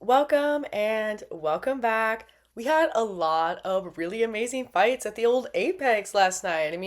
Welcome and welcome back. We had a lot of really amazing fights at the old Apex last night.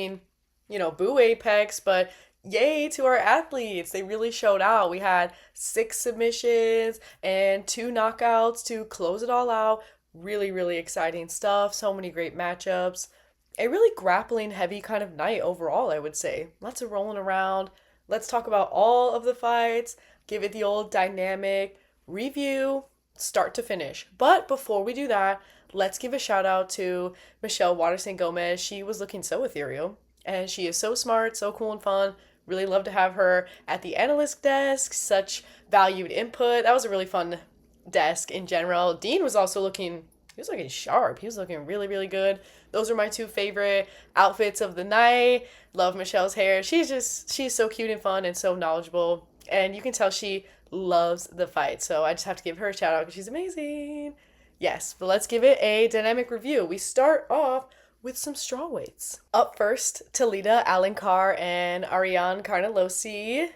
Boo Apex, but yay to our athletes. They really showed out. We had six submissions and two knockouts to close it all out. Really, really exciting stuff. So many great matchups. A really grappling heavy kind of night overall, I would say. Lots of rolling around. Let's talk about all of the fights, give it the old dynamic review start to finish. But before we do that, let's give a shout out to Michelle Waterson Gomez. She was looking so ethereal and she is so smart, so cool and fun. Really love to have her at the analyst desk. Such valued input. That was a really fun desk in general. Dean was also he was looking sharp. He was looking really, really good. Those are my two favorite outfits of the night. Love Michelle's hair. She's so cute and fun and so knowledgeable. And you can tell she loves the fight. So I just have to give her a shout out because she's amazing. Yes, but let's give it a dynamic review. We start off with some straw weights. Up first, Talita Alencar and Ariane Carnelosi.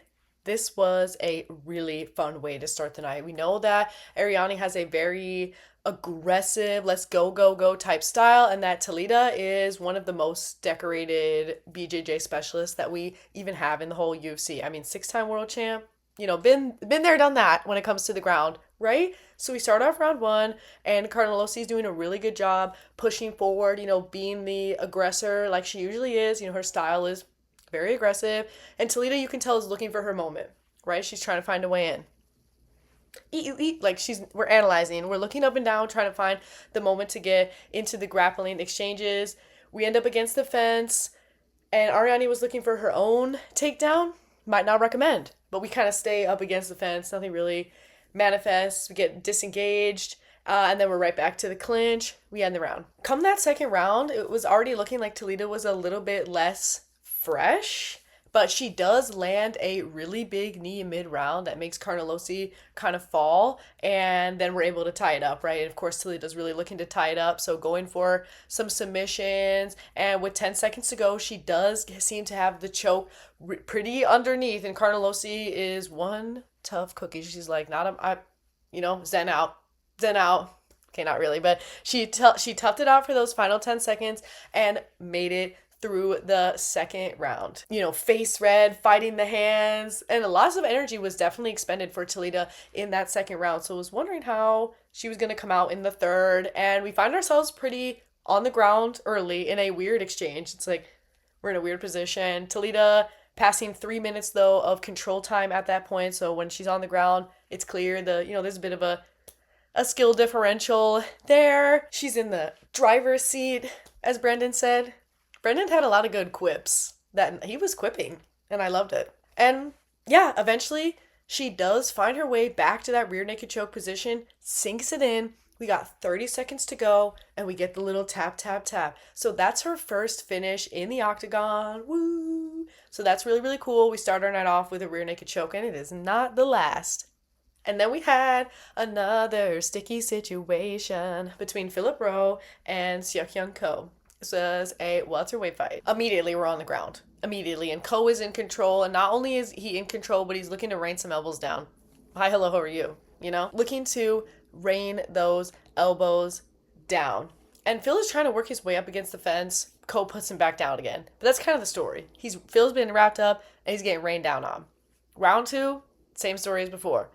This was a really fun way to start the night. We know that Ariane has a very aggressive, let's go, go, go type style, and that Talita is one of the most decorated BJJ specialists that we even have in the whole UFC. I mean, six-time world champ, been there, done that when it comes to the ground, right? So we start off round one, and Carnelosi is doing a really good job pushing forward, being the aggressor like she usually is. Her style is very aggressive, and Talita, you can tell, is looking for her moment, right? She's trying to find a way in. Like we're analyzing, we're looking up and down, trying to find the moment to get into the grappling exchanges. We end up against the fence, and Ariane was looking for her own takedown. Might not recommend, but we kind of stay up against the fence. Nothing really manifests. We get disengaged, and then we're right back to the clinch. We end the round. Come that second round, it was already looking like Talita was a little bit less fresh, but she does land a really big knee mid-round that makes Carnelosi kind of fall, and then we're able to tie it up, right? And of course, Talita's really looking to tie it up, so going for some submissions, and with 10 seconds to go, she does seem to have the choke pretty underneath, and Carnelosi is one tough cookie. She's like, zen out. Okay, not really, but she toughed it out for those final 10 seconds and made it through the second round. Face red, fighting the hands, and lots of energy was definitely expended for Talita in that second round. So I was wondering how she was going to come out in the third, and we find ourselves pretty on the ground early in a weird exchange. It's like we're in a weird position. Talita passing 3 minutes though of control time at that point. So when she's on the ground, it's clear there's a bit of a skill differential there. She's in the driver's seat, as Brendan said. Brendan had a lot of good quips that he was quipping, and I loved it. And yeah, eventually she does find her way back to that rear naked choke position, sinks it in. We got 30 seconds to go, and we get the little tap, tap, tap. So that's her first finish in the octagon. Woo! So that's really, really cool. We start our night off with a rear naked choke, and it is not the last. And then we had another sticky situation between Philip Rowe and Seok-Young Ko. This was a welterweight fight. Immediately, we're on the ground. Immediately. And Ko is in control. And not only is he in control, but he's looking to rain some elbows down. Hi, hello, how are you? Looking to rain those elbows down. And Phil is trying to work his way up against the fence. Ko puts him back down again. But that's kind of the story. Phil's been wrapped up, and he's getting rained down on. Round two, same story as before.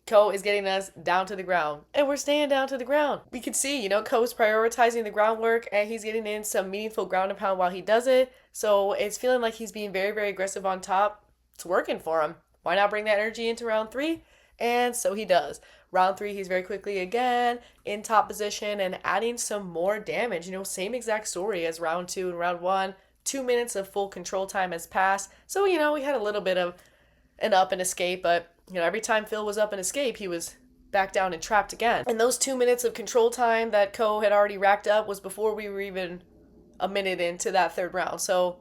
Ko is getting us down to the ground, and we're staying down to the ground. We can see, Ko is prioritizing the groundwork, and he's getting in some meaningful ground and pound while he does it. So it's feeling like he's being very, very aggressive on top. It's working for him. Why not bring that energy into round three? And so he does. Round three, he's very quickly again in top position and adding some more damage. Same exact story as round two and round one. 2 minutes of full control time has passed. So, we had a little bit of an up and escape, but every time Phil was up and escape, he was back down and trapped again. And those 2 minutes of control time that Ko had already racked up was before we were even a minute into that third round. So,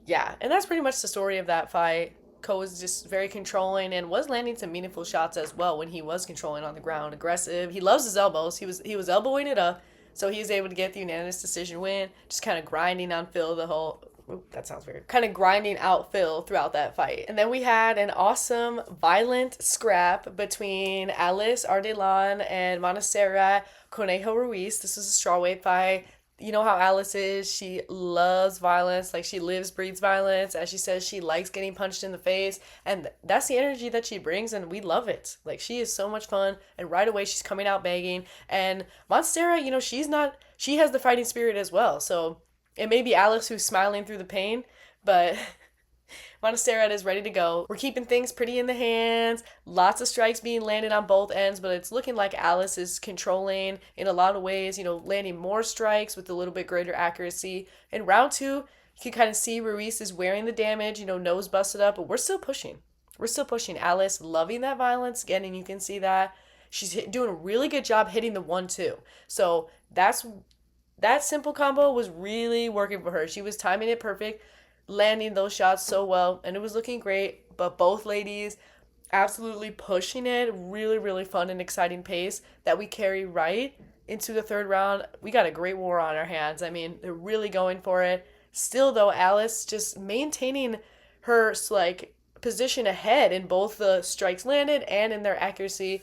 yeah. And that's pretty much the story of that fight. Ko was just very controlling and was landing some meaningful shots as well when he was controlling on the ground. Aggressive. He loves his elbows. He was elbowing it up. So he was able to get the unanimous decision win. Just kind of grinding on Phil the whole Ooh, that sounds weird. Kind of grinding out Phil throughout that fight. And then we had an awesome, violent scrap between Alice Ardelon and Montserrat Conejo Ruiz. This was a strawweight fight. You know how Alice is. She loves violence. Like, she lives, breathes violence. As she says, she likes getting punched in the face. And that's the energy that she brings, and we love it. Like, she is so much fun. And right away, she's coming out banging. And Montserrat, she has the fighting spirit as well. So it may be Alice who's smiling through the pain, but Montserrat is ready to go. We're keeping things pretty in the hands. Lots of strikes being landed on both ends, but it's looking like Alice is controlling in a lot of ways, landing more strikes with a little bit greater accuracy. In round two, you can kind of see Ruiz is wearing the damage, nose busted up, but we're still pushing. We're still pushing. Alice loving that violence again, and you can see that. She's doing a really good job hitting the 1-2. So that simple combo was really working for her. She was timing it perfect, landing those shots so well, and it was looking great. But both ladies absolutely pushing it. Really, really fun and exciting pace that we carry right into the third round. We got a great war on our hands. I mean, they're really going for it. Still, though, Alice just maintaining her position ahead in both the strikes landed and in their accuracy.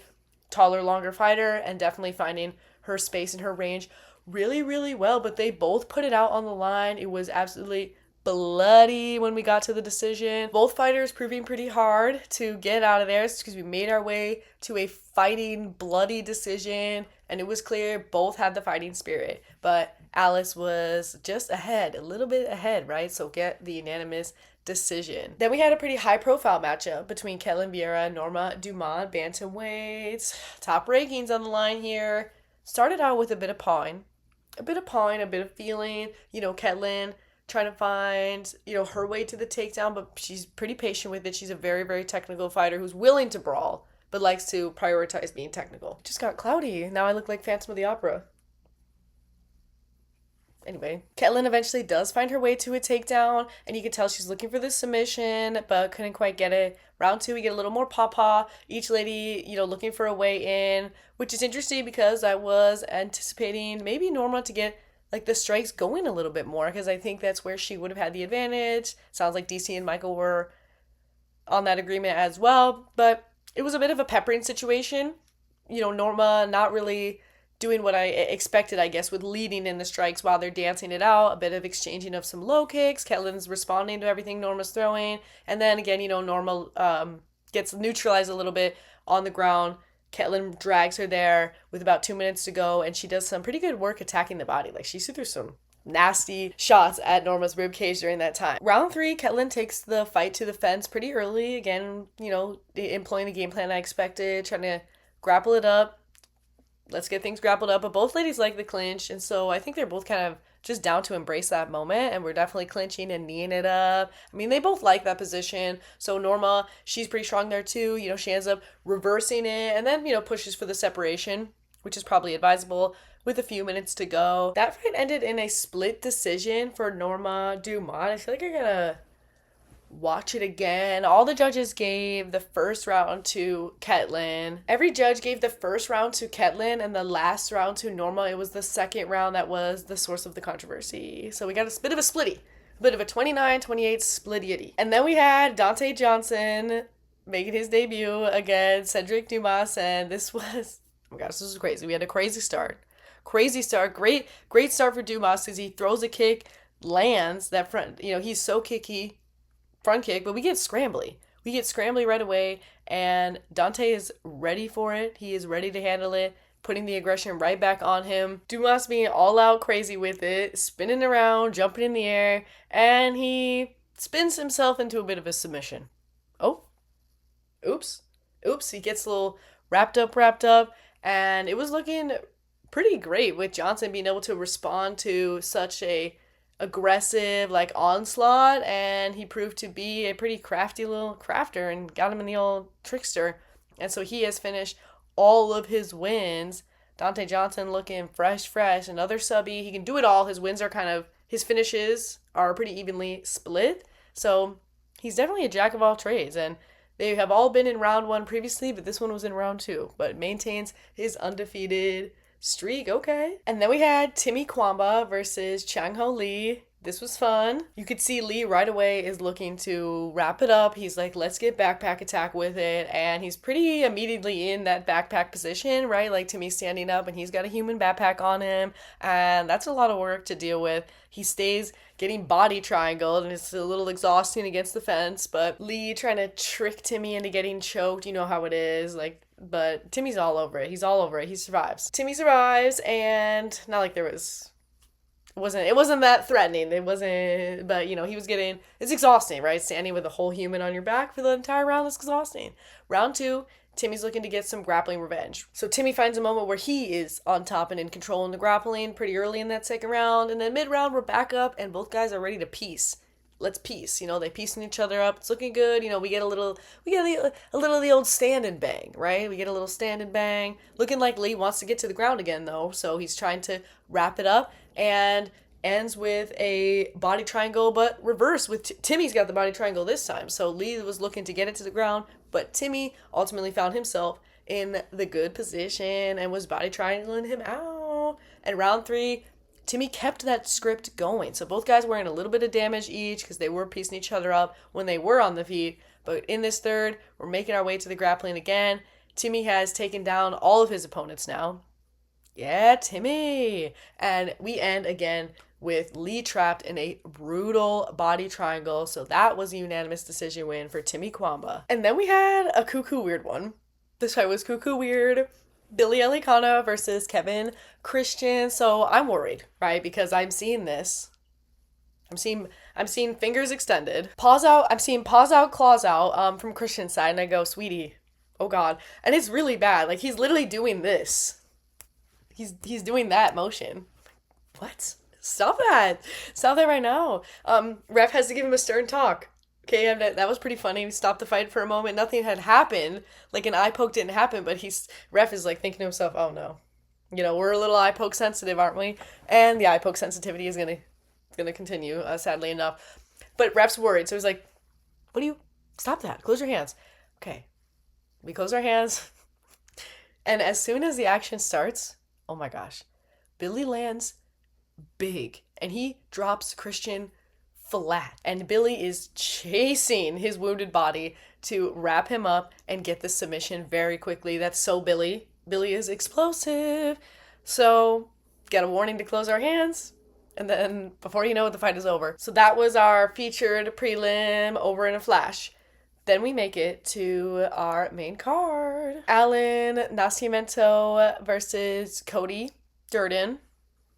Taller, longer fighter, and definitely finding her space and her range really, really well. But they both put it out on the line. It was absolutely bloody when we got to the decision. Both fighters proving pretty hard to get out of there because we made our way to a fighting, bloody decision, and it was clear both had the fighting spirit. But Alice was just ahead, a little bit ahead, right? So get the unanimous decision. Then we had a pretty high-profile matchup between Ketlin Vieira and Norma Dumont, bantamweights. Top rankings on the line here. Started out with a bit of pawing, a bit of feeling. Ketlin trying to find, her way to the takedown, but she's pretty patient with it. She's a very, very technical fighter who's willing to brawl, but likes to prioritize being technical. Just got cloudy. Now I look like Phantom of the Opera. Anyway, Ketlin eventually does find her way to a takedown, and you can tell she's looking for the submission, but couldn't quite get it. Round two, we get a little more pawpaw. Each lady, looking for a way in, which is interesting because I was anticipating maybe Norma to get the strikes going a little bit more, because I think that's where she would have had the advantage. Sounds like DC and Michael were on that agreement as well, but it was a bit of a peppering situation. Norma not really doing what I expected, I guess, with leading in the strikes while they're dancing it out, a bit of exchanging of some low kicks. Ketlin's responding to everything Norma's throwing, and then again, Norma gets neutralized a little bit on the ground. Ketlin drags her there with about 2 minutes to go, and she does some pretty good work attacking the body. She threw some nasty shots at Norma's ribcage during that time. Round three, Ketlin takes the fight to the fence pretty early. Again, employing the game plan I expected, trying to grapple it up. Let's get things grappled up. But both ladies like the clinch, and so I think they're both kind of just down to embrace that moment, and we're definitely clinching and kneeing it up. I mean, they both like that position. So Norma, she's pretty strong there too. She ends up reversing it and then, pushes for the separation, which is probably advisable with a few minutes to go. That fight ended in a split decision for Norma Dumont. I feel like I gotta watch it again. All the judges gave the first round to Ketlin. Every judge gave the first round to Ketlin and the last round to Norma. It was the second round that was the source of the controversy. So we got a bit of a splitty. A bit of a 29-28 splitty. And then we had Dante Johnson making his debut against Cedric Dumas, and this was, oh my gosh, this was crazy. We had a crazy start. Great start for Dumas because he throws a kick, lands that front, he's so kicky. Front kick, but we get scrambly. Right away, and Dante is ready for it. He is ready to handle it, putting the aggression right back on him. Dumas being all out crazy with it, spinning around, jumping in the air, and he spins himself into a bit of a submission. Oh, oops, he gets a little wrapped up, and it was looking pretty great with Johnson being able to respond to such a aggressive onslaught, and he proved to be a pretty crafty little crafter and got him in the old trickster, and so he has finished all of his wins. Dante Johnson looking fresh, another subby. He can do it all. His finishes are pretty evenly split, so he's definitely a jack of all trades, and they have all been in round one previously, but this one was in round two, but maintains his undefeated streak. Okay. And then we had Timmy Kwamba versus Chang Ho Lee. This was fun. You could see Lee right away is looking to wrap it up. He's like, let's get backpack attack with it. And he's pretty immediately in that backpack position, right? Like Timmy's standing up and he's got a human backpack on him. And that's a lot of work to deal with. He stays getting body triangled and it's a little exhausting against the fence. But Lee trying to trick Timmy into getting choked. You know how it is. Like, but Timmy's all over it. He's all over it. He survives. Timmy survives, and not like there was it wasn't that threatening. It wasn't, but he was getting, it's exhausting, right? Standing with a whole human on your back for the entire round is exhausting. Round two, Timmy's looking to get some grappling revenge. So Timmy finds a moment where he is on top and in control in the grappling pretty early in that second round. And then mid-round, we're back up and both guys are ready to piece. Let's piece. They piecing each other up. It's looking good. We get a little of the old stand and bang, right? We get a little stand and bang. Looking like Lee wants to get to the ground again, though. So he's trying to wrap it up and ends with a body triangle, but reverse with Timmy's got the body triangle this time. So Lee was looking to get it to the ground, but Timmy ultimately found himself in the good position and was body triangling him out. And round three, Timmy kept that script going. So both guys were in a little bit of damage each because they were piecing each other up when they were on the feet. But in this third, we're making our way to the grappling again. Timmy has taken down all of his opponents now. Yeah, Timmy! And we end again with Lee trapped in a brutal body triangle. So that was a unanimous decision win for Timmy Kwamba. And then we had a cuckoo weird one. This fight was cuckoo weird. Billy Elikana versus Kevin Christian. So I'm worried, right? Because I'm seeing this. I'm seeing fingers extended. Paws out. I'm seeing paws out, claws out from Christian's side. And I go, sweetie, oh God. And it's really bad. Like he's literally doing this. He's doing that motion. What? Stop that. Stop that right now. Ref has to give him a stern talk. Okay, that was pretty funny. We stopped the fight for a moment. Nothing had happened. Like an eye poke didn't happen, but ref is like thinking to himself, oh no. We're a little eye poke sensitive, aren't we? And the eye poke sensitivity is gonna continue, sadly enough. But ref's worried, so he's like, stop that. Close your hands. Okay. We close our hands. And as soon as the action starts, oh my gosh, Billy lands big and he drops Christian flat, and Billy is chasing his wounded body to wrap him up and get the submission very quickly. That's so Billy. Billy is explosive. So, get a warning to close our hands, and then before you know it, the fight is over. So that was our featured prelim over in a flash. Then we make it to our main card. Alan Nascimento versus Cody Durden.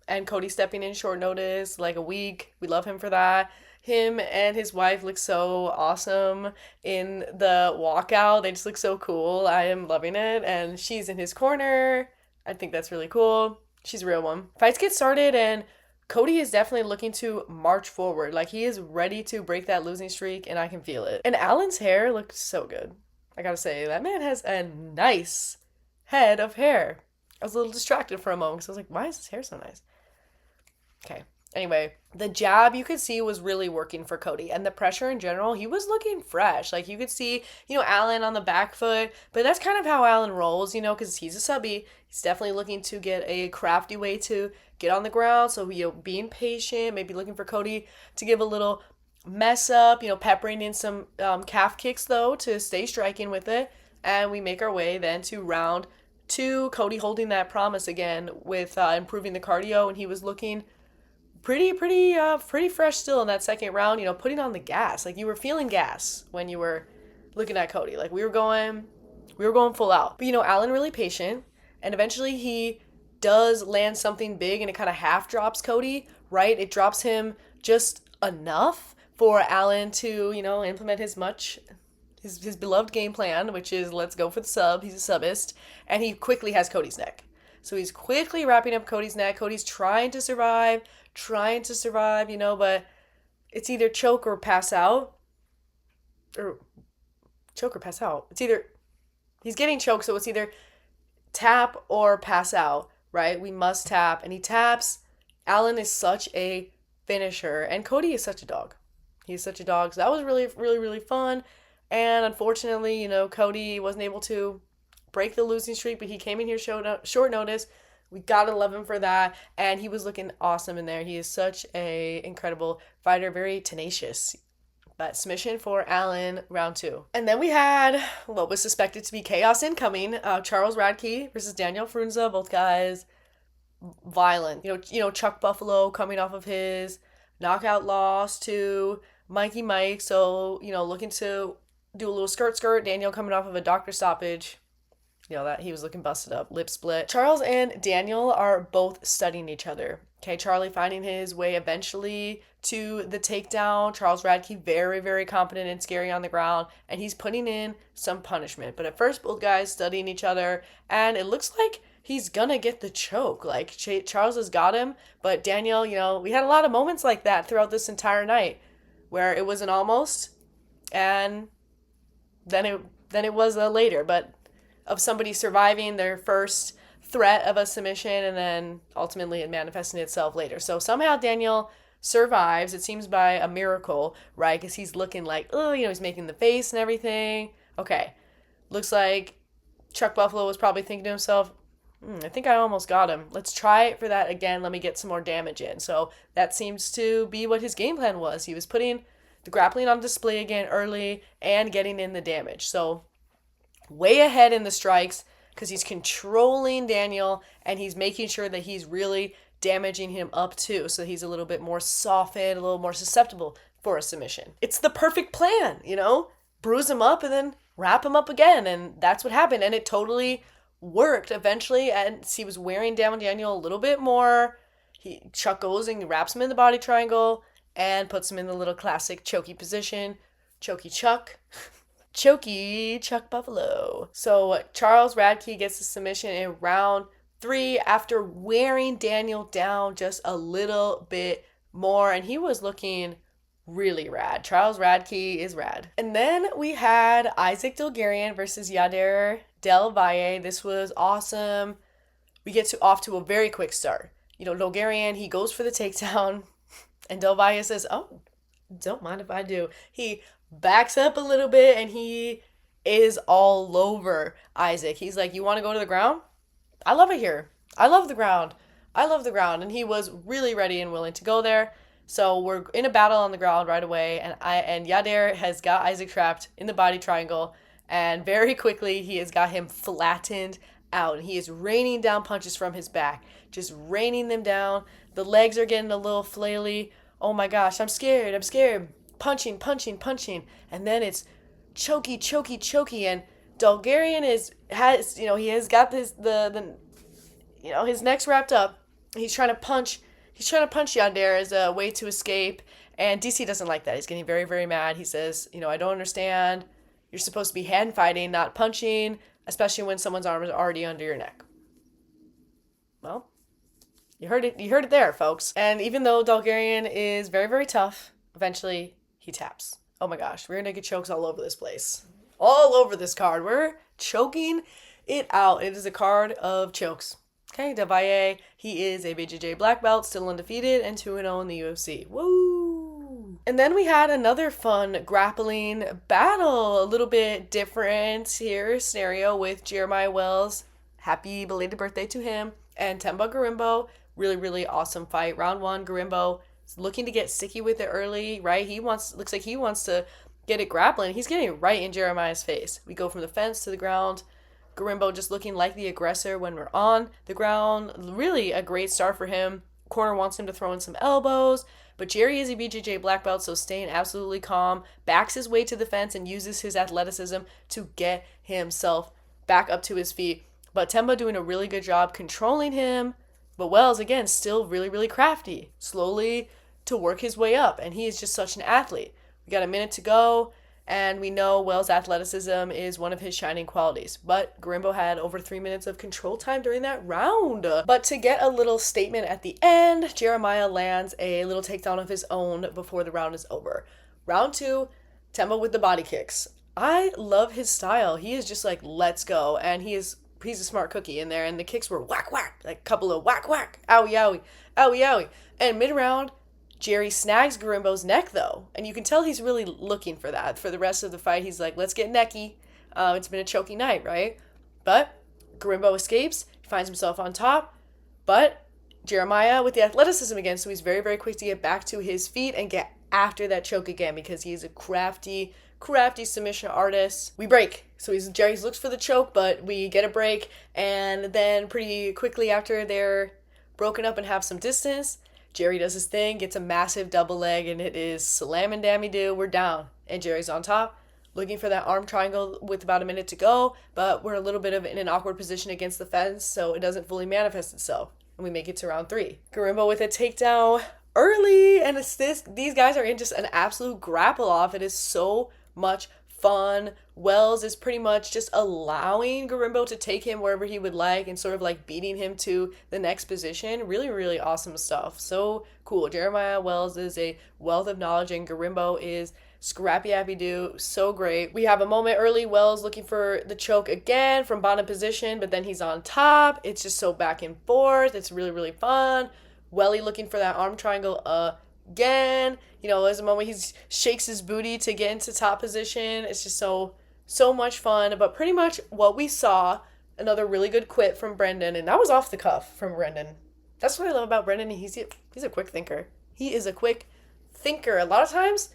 And Cody stepping in short notice, like a week. We love him for that. Him and his wife look so awesome in the walkout. They just look so cool. I am loving it. And she's in his corner. I think that's really cool. She's a real one. Fights get started and Cody is definitely looking to march forward. Like he is ready to break that losing streak and I can feel it. And Alan's hair looks so good. I gotta say, that man has a nice head of hair. I was a little distracted for a moment because I was like, why is his hair so nice? Okay. Anyway, the jab you could see was really working for Cody, and the pressure in general, he was looking fresh. Like you could see, Alan on the back foot, but that's kind of how Alan rolls, because he's a subby. He's definitely looking to get a crafty way to get on the ground. So, being patient, maybe looking for Cody to give a little mess up, peppering in some calf kicks though to stay striking with it. And we make our way then to round two. Cody holding that promise again with improving the cardio, and he was looking pretty fresh still in that second round, putting on the gas. Like you were feeling gas when you were looking at Cody. Like we were going full out. But Alan really patient, and eventually he does land something big and it kind of half drops Cody, right? It drops him just enough for Alan to, implement his beloved game plan, which is let's go for the sub. He's a subist, and he quickly has Cody's neck. So he's quickly wrapping up Cody's neck. Cody's trying to survive, but it's either choke or pass out. It's either, he's getting choked, so it's either tap or pass out, right? We must tap, and he taps. Alan is such a finisher, and Cody is such a dog. He's such a dog, so that was really, really, really fun. And unfortunately, Cody wasn't able to break the losing streak, but he came in here short notice, We gotta love him for that. And he was looking awesome in there. He is such a incredible fighter, very tenacious. But submission for Allen, round two. And then we had what was suspected to be chaos incoming. Charles Radke versus Daniel Frunza. Both guys violent. Chuck Buffalo coming off of his knockout loss to Mikey Mike. So, looking to do a little skirt. Daniel coming off of a doctor stoppage. That he was looking busted up, lip split. Charles and Daniel are both studying each other. Okay, Charlie finding his way eventually to the takedown. Charles Radke very, very competent and scary on the ground, and he's putting in some punishment. But at first, both guys studying each other, and it looks like he's gonna get the choke. Like, Charles has got him, but Daniel, we had a lot of moments like that throughout this entire night where it was an almost, and then it was a later, but of somebody surviving their first threat of a submission and then ultimately it manifesting itself later. So somehow Daniel survives, it seems by a miracle, right? Because he's looking like, he's making the face and everything. Okay, looks like Chuck Buffalo was probably thinking to himself, I think I almost got him. Let's try it for that again. Let me get some more damage in. So that seems to be what his game plan was. He was putting the grappling on display again early and getting in the damage. So way ahead in the strikes because he's controlling Daniel and he's making sure that he's really damaging him up too, so he's a little bit more softened, a little more susceptible for a submission. It's the perfect plan, bruise him up and then wrap him up again, and that's what happened, and it totally worked eventually, and he was wearing down Daniel a little bit more. Chuck goes and wraps him in the body triangle and puts him in the little classic chokey position. Chokey Chuck. Chokey Chuck Buffalo. So Charles Radke gets the submission in round 3 after wearing Daniel down just a little bit more, and he was looking really rad. Charles Radke is rad. And then we had Isaac Delgarian versus Yadir Del Valle. This was awesome. We get off to a very quick start. Delgarian, he goes for the takedown, and Del Valle says, "Oh, don't mind if I do." He backs up a little bit and he is all over Isaac. He's like, "You want to go to the ground? I love it here. I love the ground. I love the ground." And he was really ready and willing to go there. So we're in a battle on the ground right away, and Yadir has got Isaac trapped in the body triangle, and very quickly he has got him flattened out. He is raining down punches from his back, just raining them down. The legs are getting a little flaily. Oh my gosh, I'm scared. Punching, and then it's chokey, and Delgarian has got this his neck's wrapped up. He's trying to punch Yadir as a way to escape, and DC doesn't like that. He's getting very, very mad. He says, "I don't understand. You're supposed to be hand fighting, not punching, especially when someone's arm is already under your neck." Well, you heard it there, folks. And even though Delgarian is very, very tough, eventually he taps. Oh my gosh, we're gonna get chokes all over this place. All over this card. We're choking it out. It is a card of chokes. Okay, Del Valle, he is a BJJ black belt, still undefeated, and 2-0 in the UFC. Woo! And then we had another fun grappling battle. A little bit different here scenario with Jeremiah Wells. Happy belated birthday to him. And Temba Garimbo. Really, really awesome fight. Round 1, Garimbo looking to get sticky with it early, right? Looks like he wants to get it grappling. He's getting right in Jeremiah's face. We go from the fence to the ground. Garimbo just looking like the aggressor when we're on the ground. Really a great start for him. Corner wants him to throw in some elbows, but Jerry is a BJJ black belt, so staying absolutely calm, backs his way to the fence and uses his athleticism to get himself back up to his feet. But Temba doing a really good job controlling him. But Wells, again, still really, really crafty, slowly to work his way up. And he is just such an athlete. We got a minute to go, and we know Wells' athleticism is one of his shining qualities. But Garimbo had over 3 minutes of control time during that round. But to get a little statement at the end, Jeremiah lands a little takedown of his own before the round is over. Round 2, Temba with the body kicks. I love his style. He is just like, let's go. And he's a smart cookie in there, and the kicks were whack whack, like a couple of whack whack, owie owie, owie owie. And mid-round, Jerry snags Garimbo's neck though, and you can tell he's really looking for that. For the rest of the fight, he's like, let's get necky. It's been a choky night, right? But Garimbo escapes, he finds himself on top, But Jeremiah with the athleticism again, so he's very, very quick to get back to his feet and get after that choke again because he's a crafty, crafty submission artist. We break. So Jerry looks for the choke, but we get a break. And then pretty quickly after they're broken up and have some distance, Jerry does his thing, gets a massive double leg, and it is slam and dammy do. We're down. And Jerry's on top, looking for that arm triangle with about a minute to go, but we're a little bit of in an awkward position against the fence, so it doesn't fully manifest itself. And we make it to round 3. Garimbo with a takedown early, and these guys are in just an absolute grapple off. It is so much fun. Wells is pretty much just allowing Garimbo to take him wherever he would like and sort of like beating him to the next position. Really, really awesome stuff. So cool. Jeremiah Wells is a wealth of knowledge, and Garimbo is scrappy happy do. So great. We have a moment early. Wells looking for the choke again from bottom position, but then he's on top. It's just so back and forth. It's really, really fun. Welly looking for that arm triangle again. You know, there's a moment he shakes his booty to get into top position. It's just so much fun. But pretty much what we saw, another really good quit from Brendan, and that was off the cuff from Brendan. That's what I love about Brendan. He's a quick thinker. He is a quick thinker. A lot of times,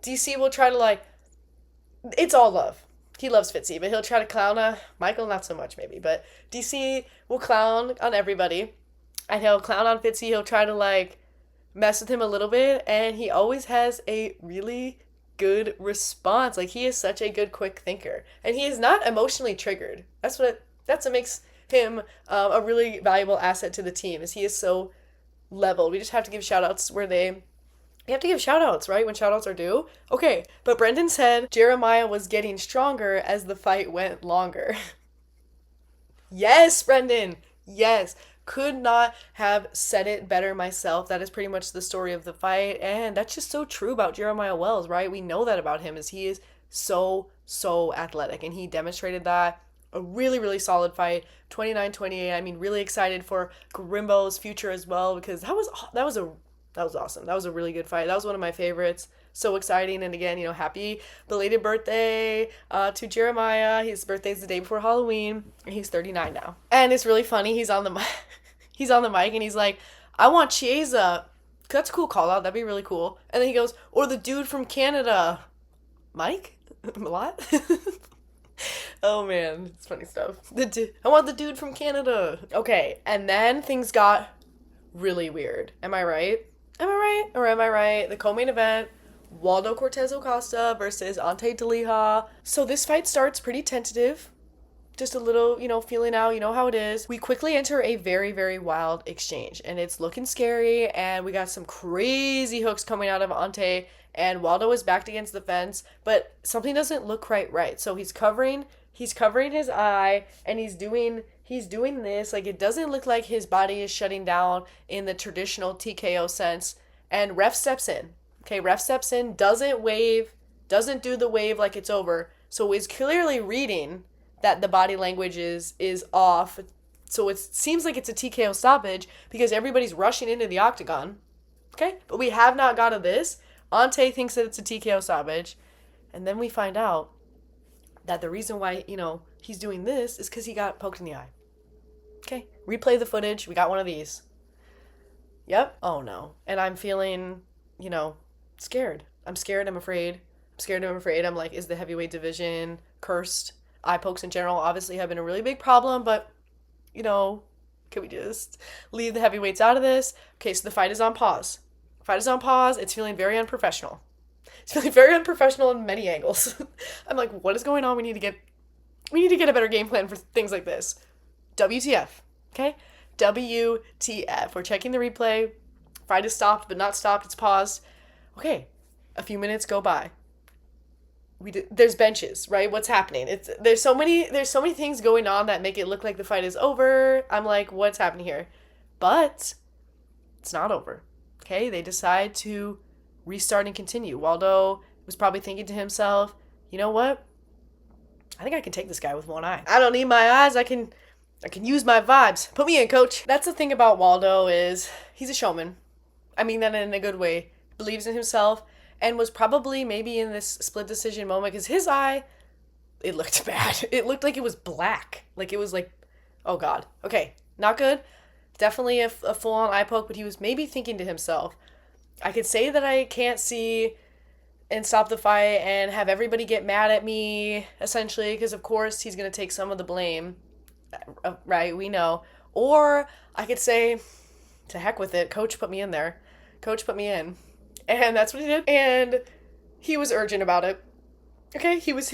DC will try to it's all love. He loves Fitzy, but he'll try to clown Michael, not so much maybe, but DC will clown on everybody, and he'll clown on Fitzy. He'll try to mess with him a little bit, and he always has a really good response. He is such a good quick thinker, and he is not emotionally triggered. That's what makes him a really valuable asset to the team, is he is so leveled. We just have to give shout outs you have to give shout-outs, right? When shout-outs are due. Okay, but Brendan said Jeremiah was getting stronger as the fight went longer. Yes, Brendan. Yes. Could not have said it better myself. That is pretty much the story of the fight. And that's just so true about Jeremiah Wells, right? We know that about him, is he is so athletic. And he demonstrated that. A really, really solid fight. 29-28. I mean, really excited for Garimbo's future as well, because that was awesome. That was a really good fight. That was one of my favorites. So exciting. And again, happy belated birthday to Jeremiah. His birthday's the day before Halloween, and he's 39 now. And it's really funny. He's on the mic and he's like, I want Chiesa. That's a cool call out. That'd be really cool. And then he goes, or the dude from Canada. Mike? A lot? Oh man, it's funny stuff. I want the dude from Canada. Okay, and then things got really weird. Am I right? Or am I right? The co-main event, Waldo Cortes Acosta versus Ante Delija. So this fight starts pretty tentative. Just a little, feeling out, how it is. We quickly enter a very, very wild exchange, and it's looking scary, and we got some crazy hooks coming out of Ante, and Waldo is backed against the fence, but something doesn't look quite right. So he's covering his eye, and he's doing this, it doesn't look like his body is shutting down in the traditional TKO sense, and ref steps in. Okay, ref steps in, doesn't wave, doesn't do the wave like it's over, so is clearly reading that the body language is off. So it seems like it's a TKO stoppage because everybody's rushing into the octagon. Okay, but we have not got to this. Ante thinks that it's a TKO stoppage, and then we find out that the reason why, he's doing this is because he got poked in the eye. Okay, replay the footage. We got one of these. Yep. Oh no. And I'm feeling, scared. I'm scared. I'm afraid. I'm like, is the heavyweight division cursed? Eye pokes in general obviously have been a really big problem, but, can we just leave the heavyweights out of this? Okay, so the fight is on pause. It's feeling very unprofessional. It's feeling very unprofessional in many angles. I'm like, what is going on? We need to get a better game plan for things like this. WTF. Okay? WTF. We're checking the replay. Fight is stopped, but not stopped. It's paused. Okay. A few minutes go by. There's benches, right? What's happening? There's so many things going on that make it look like the fight is over. I'm like, what's happening here? But it's not over. Okay? They decide to restart and continue. Waldo was probably thinking to himself, you know what? I think I can take this guy with one eye. I don't need my eyes. I can use my vibes. Put me in, coach. That's the thing about Waldo, is he's a showman. I mean that in a good way. Believes in himself, and was probably maybe in this split decision moment because his eye, it looked bad. It looked like it was black. It was oh God. Okay, not good. Definitely a full-on eye poke, but he was maybe thinking to himself, I could say that I can't see and stop the fight and have everybody get mad at me, essentially, because of course he's going to take some of the blame, right? We know. Or I could say, to heck with it, coach put me in there. Coach put me in. And that's what he did. And he was urgent about it. Okay? He was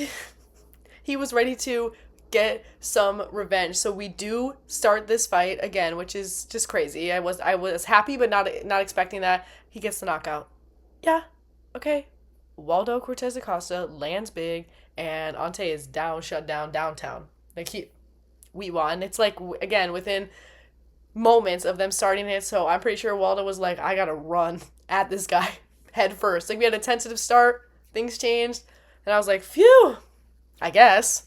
he was ready to get some revenge. So we do start this fight again, which is just crazy. I was happy but not expecting that. He gets the knockout. Yeah. Okay. Waldo Cortes Acosta lands big and Ante is shut down downtown. Like we won. It's like, again, within moments of them starting it. So I'm pretty sure Waldo was like, I gotta run at this guy head first. Like, we had a tentative start, things changed, and I was like, phew, I guess.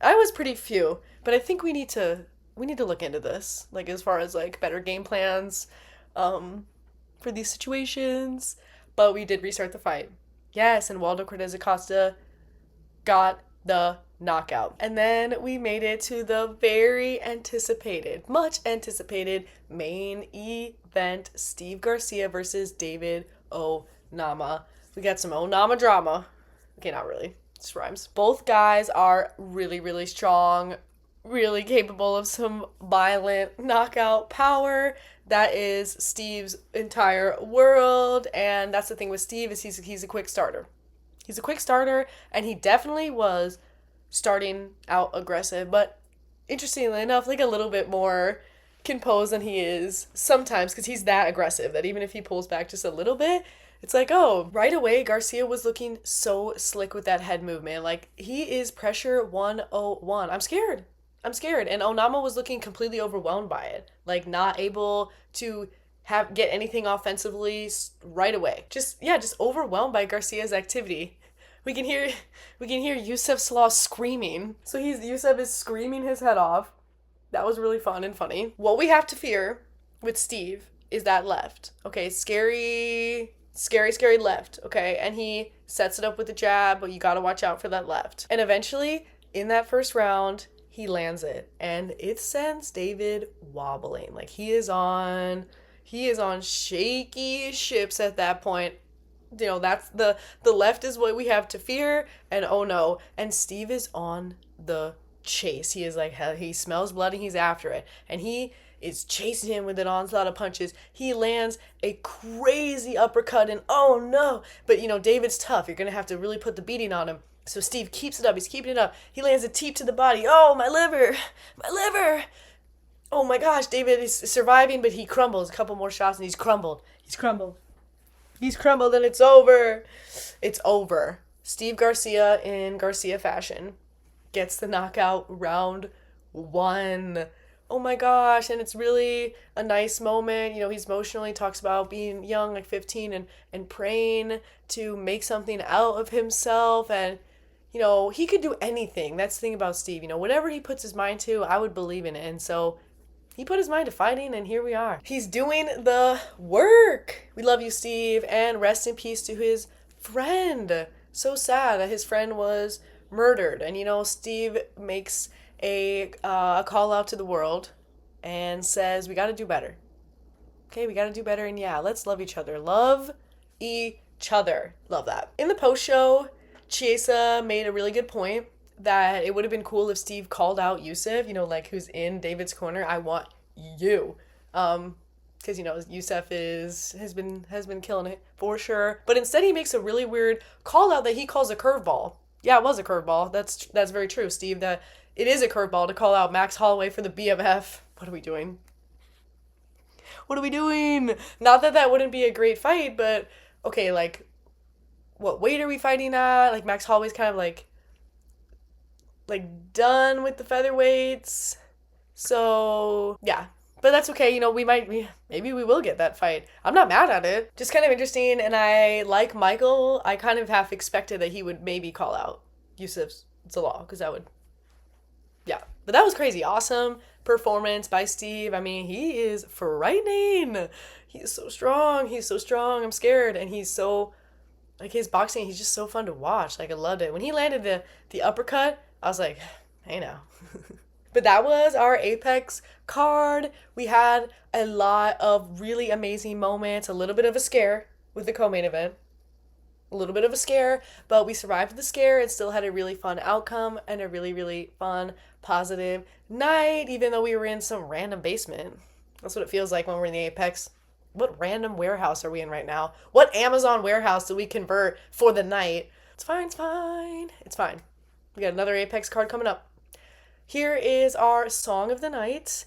I was pretty phew, but I think we need to look into this, like, as far as like better game plans for these situations. But we did restart the fight. Yes, and Waldo Cortes Acosta got the knockout. And then we made it to the very anticipated, much anticipated main event, Steve Garcia versus David Onama. We got some Onama drama. Okay, not really. Just rhymes. Both guys are really, really strong, really capable of some violent knockout power. That is Steve's entire world, and that's the thing with Steve, is he's a quick starter. He's a quick starter, and he definitely was starting out aggressive, but interestingly enough, like a little bit more composed than he is sometimes, because he's that aggressive that even if he pulls back just a little bit, it's like, oh, right away, Garcia was looking so slick with that head movement. Like, he is pressure 101. I'm scared. And Onama was looking completely overwhelmed by it. Like, not able to get anything offensively right away. Just overwhelmed by Garcia's activity. We can hear Yusuf Slaw screaming. So Yusuf is screaming his head off. That was really fun and funny. What we have to fear with Steve is that left. Okay, scary left. Okay, and he sets it up with the jab, but you gotta watch out for that left. And eventually, in that first round, he lands it, and it sends David wobbling. Like, he is on shaky ships at that point. You know, that's the left is what we have to fear, and oh no, and Steve is on the chase. He is like, hell, he smells blood and he's after it, and he is chasing him with an onslaught of punches. He lands a crazy uppercut, and oh no, but you know, David's tough. You're gonna have to really put the beating on him. So Steve keeps it up. He's keeping it up. He lands a teep to the body. Oh, my liver. Oh my gosh, David is surviving, but he crumbles. A couple more shots and he's crumbled. And it's over. It's over. Steve Garcia, in Garcia fashion, gets the knockout round 1. Oh my gosh, and it's really a nice moment. You know, he's emotionally talks about being young, like 15, and praying to make something out of himself. And, you know, he could do anything. That's the thing about Steve. You know, whatever he puts his mind to, I would believe in it. And so he put his mind to fighting, and here we are. He's doing the work. We love you, Steve, and rest in peace to his friend. So sad that his friend was murdered. And, you know, Steve makes a call out to the world and says, we got to do better. Okay, we got to do better, and yeah, let's love each other. Love each other. Love that. In the post-show, Chiesa made a really good point that it would have been cool if Steve called out Yusuf, you know, like, who's in David's corner. I want you. Because, you know, Yusuf has been killing it for sure. But instead he makes a really weird call out that he calls a curveball. Yeah, it was a curveball. That's very true, Steve, that it is a curveball to call out Max Holloway for the BMF. What are we doing? Not that that wouldn't be a great fight, but okay, like, what weight are we fighting at? Like, Max Holloway's kind of like done with the featherweights. So, yeah. But that's okay, you know, maybe we will get that fight. I'm not mad at it. Just kind of interesting, and I like Michael. I kind of half expected that he would maybe call out Yusuf Zalal, because that would, yeah. But that was crazy. Awesome performance by Steve. I mean, he is frightening. He's so strong. I'm scared. And he's so, like, his boxing, he's just so fun to watch. Like, I loved it. When he landed the uppercut, I was like, hey now. But that was our Apex card. We had a lot of really amazing moments, a little bit of a scare with the co-main event. A little bit of a scare, but we survived the scare and still had a really fun outcome and a really, really fun, positive night, even though we were in some random basement. That's what it feels like when we're in the Apex. What random warehouse are we in right now? What Amazon warehouse do we convert for the night? It's fine, it's fine. It's fine. We got another Apex card coming up. Here is our song of the night.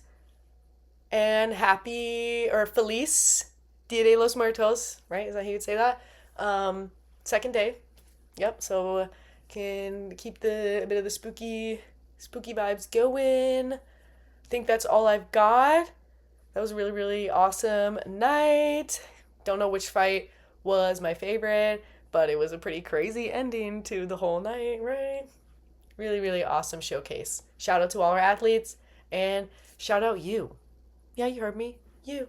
And happy or Feliz Dia de los Muertos, right? Is that how you'd say that? Second day. Yep, so can keep a bit of the spooky vibes going. I think that's all I've got. That was a really, really awesome night. Don't know which fight was my favorite, but it was a pretty crazy ending to the whole night, right? Really, really awesome showcase. Shout out to all our athletes and shout out you. Yeah, you heard me. You.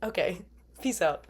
Okay. Peace out.